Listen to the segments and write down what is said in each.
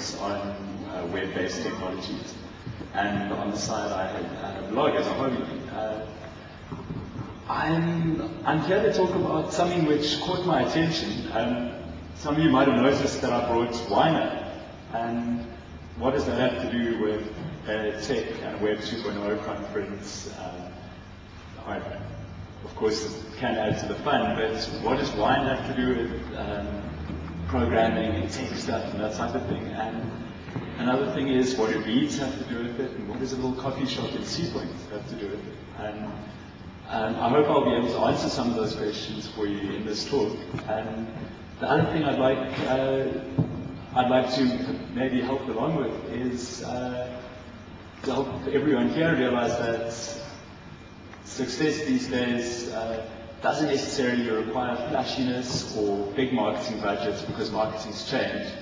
focus on web-based technologies. And on the side, I had a blog as a hobby. I'm here to talk about something which caught my attention. Some of you might have noticed that I brought wine up. And what does that have to do with tech and Web 2.0 conference? Of course, it can add to the fun, but what does wine have to do with programming and tech stuff and that type of thing? And another thing is, what do beads have to do with it? And what does a little coffee shop in Seapoint have to do with it? And I hope I'll be able to answer some of those questions for you in this talk. And the other thing I'd like to maybe help along with is to help everyone here realize that success these days doesn't necessarily require flashiness or big marketing budgets, because marketing's changed.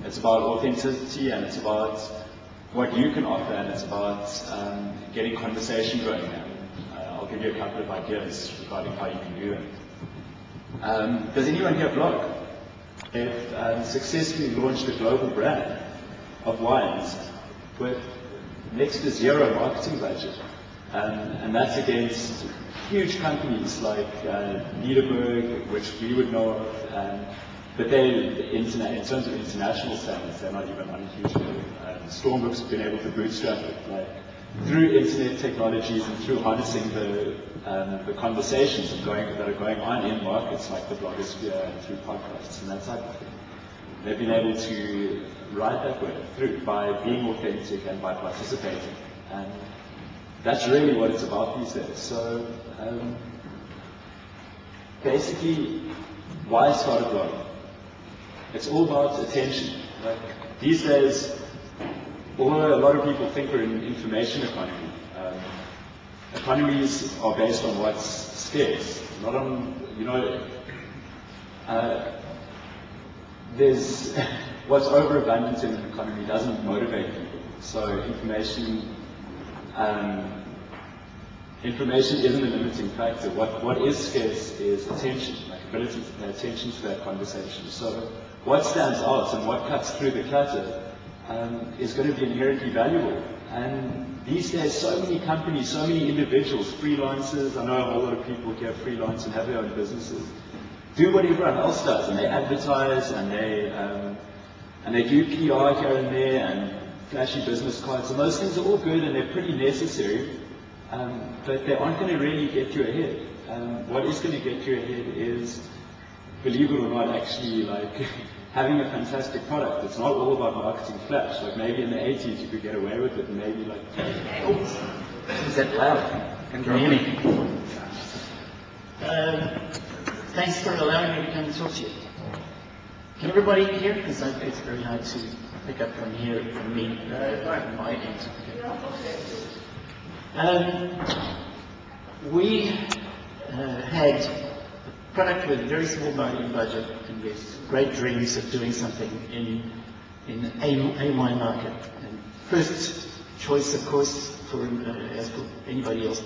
It's about authenticity, and it's about what you can offer, and it's about getting conversation going. I'll give you a couple of ideas regarding how you can do it. Does anyone here blog? They've successfully launched a global brand of wines with next to zero marketing budget. And that's against huge companies like Niederberg, which we would know of, but in terms of international standards, they're not even on a huge level. Stormhoek's been able to bootstrap it through internet technologies and through harnessing the conversations that are going on in markets like the blogosphere and through podcasts and that type of thing. They've been able to ride that wave through by being authentic and by participating. And that's really what it's about these days. So basically, why start a blog? It's all about attention. These days, although a lot of people think we're in an information economy, economies are based on what's scarce, not on, there's what's overabundant in an economy doesn't motivate people. So information isn't a limiting factor. What is scarce is attention, ability to pay attention to that conversation. So what stands out and what cuts through the clutter is going to be inherently valuable. And these days, so many companies, so many individuals, freelancers, I know a whole lot of people here freelance and have their own businesses, do what everyone else does, and they advertise, and they do PR here and there, and flashy business cards, and those things are all good and they're pretty necessary, but they aren't going to really get you ahead. What is going to get you ahead is, believe it or not, actually having a fantastic product. It's not all about marketing flash. Maybe in the 80s you could get away with it, and maybe is that loud? Can you hear me? Thanks for allowing me to come and talk to you. Can everybody hear? Because it's very hard to pick up from here, from me, from my end. We had a product with a very small marketing budget and with great dreams of doing something in a wine market. And first choice, of course, as for anybody else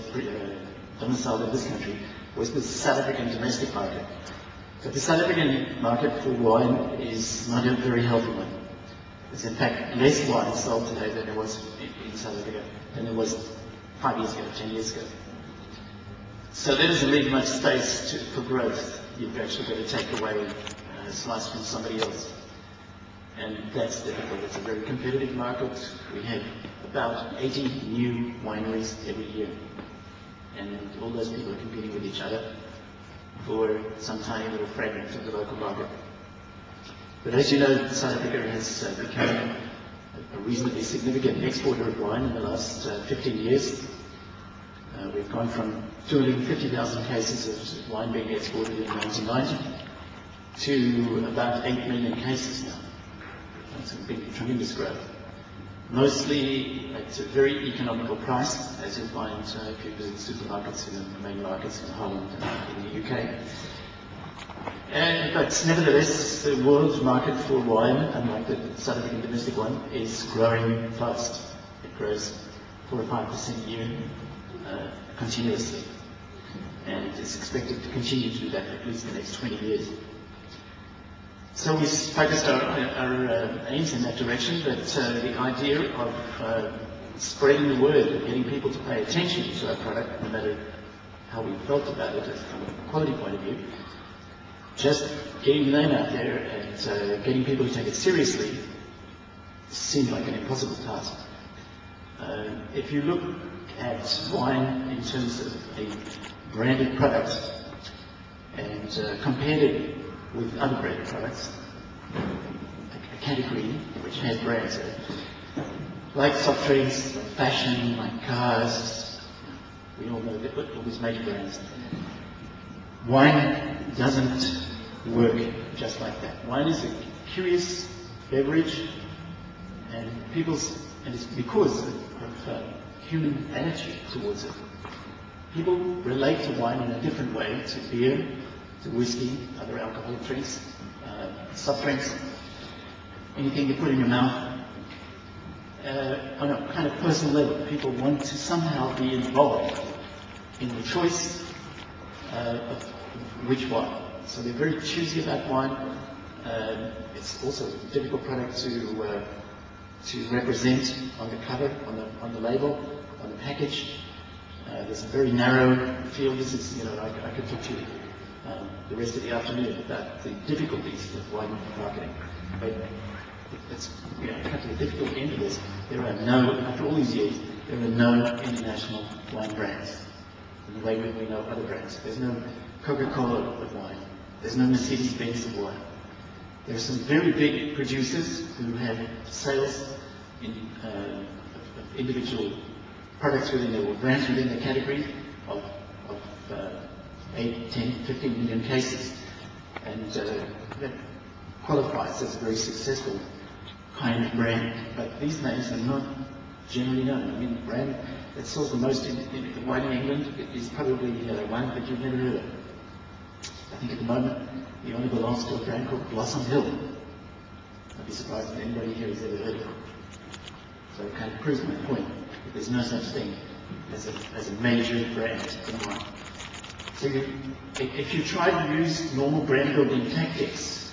domiciled in this country, was the South African domestic market. But the South African market for wine is not a very healthy one. There's in fact less wine sold today than there was in South Africa than there was 5 years ago, 10 years ago. So there doesn't leave much space for growth. You've actually got to take away a slice from somebody else. And that's difficult. It's a very competitive market. We have about 80 new wineries every year. And all those people are competing with each other for some tiny little fragment of the local market. But as you know, South Africa has become a reasonably significant exporter of wine in the last 15 years. We've gone from 250,000 cases of wine being exported in 1990 to about 8 million cases now. That's a big, tremendous growth. Mostly at a very economical price, as you'll find if you visit supermarkets in the main markets in Holland and in the UK. But nevertheless, the world market for wine, unlike the South African domestic one, is growing fast. It grows 4 or 5% a year continuously. And it's expected to continue to do that for at least the next 20 years. So we focused our aims in that direction, but the idea of spreading the word, of getting people to pay attention to our product, no matter how we felt about it from a quality point of view, just getting the name out there and getting people to take it seriously seemed like an impossible task. If you look at wine in terms of a branded product and compared it with other branded products, a category which has brands, like soft drinks, like fashion, like cars, we all know that all these major brands. Wine doesn't work just like that. Wine is a curious beverage, and it's because of human attitude towards it. People relate to wine in a different way to beer, to whiskey, other alcoholic drinks, soft drinks, anything you put in your mouth. On a kind of personal level, people want to somehow be involved in the choice of which wine. So they're very choosy about wine. It's also a difficult product to represent on the cover, on the label, on the package. There's a very narrow field. This is, I could talk to you the rest of the afternoon about the difficulties of wine marketing. But let's cut to the difficult end of this. There are after all these years, there are no international wine brands in the way we know other brands. There's no Coca-Cola of wine. There's no Mercedes-Benz of wine. There are some very big producers who have sales of individual products within their, or brands within their category of 8, 10, 15 million cases. And that qualifies as a very successful kind of brand. But these names are not generally known. I mean, the brand that sells the most in wine in England is probably one that you've never heard of. I think at the moment it only belongs to a brand called Blossom Hill. I'd be surprised if anybody here has ever heard of it. So it kind of proves my point that there's no such thing as a major brand in wine. So if you try to use normal brand building tactics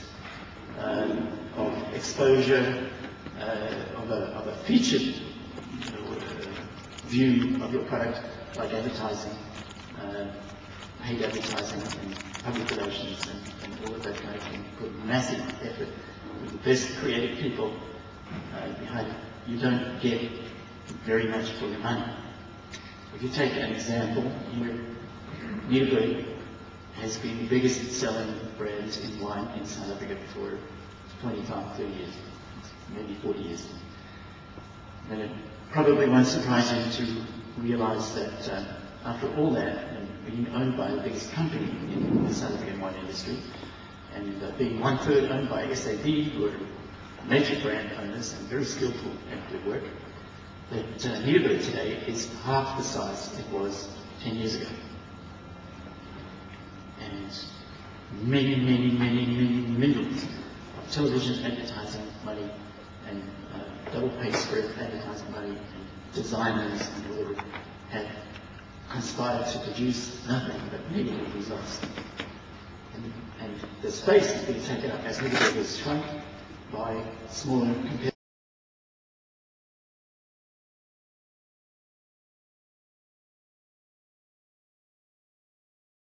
of exposure, of a featured view of your product, like advertising, paid advertising and public relations and all of that kind of thing, put massive effort with the best creative people behind it, you don't get very much for your money. If you take an example, Duarte has been the biggest selling brand in wine in South Africa for 25, 30 years, maybe 40 years. And it probably won't surprise you to realize that after all that, and being owned by the biggest company in the South African wine industry, and being 1/3 owned by SAB, who are major brand owners and very skillful at their work, that Duarte today is half the size it was 10 years ago. And many, many, many, many millions of television advertising money and double pay script advertising money and designers and whatever have conspired to produce nothing but negative results. And the space has been taken up as Duarte has shrunk by smaller competitors.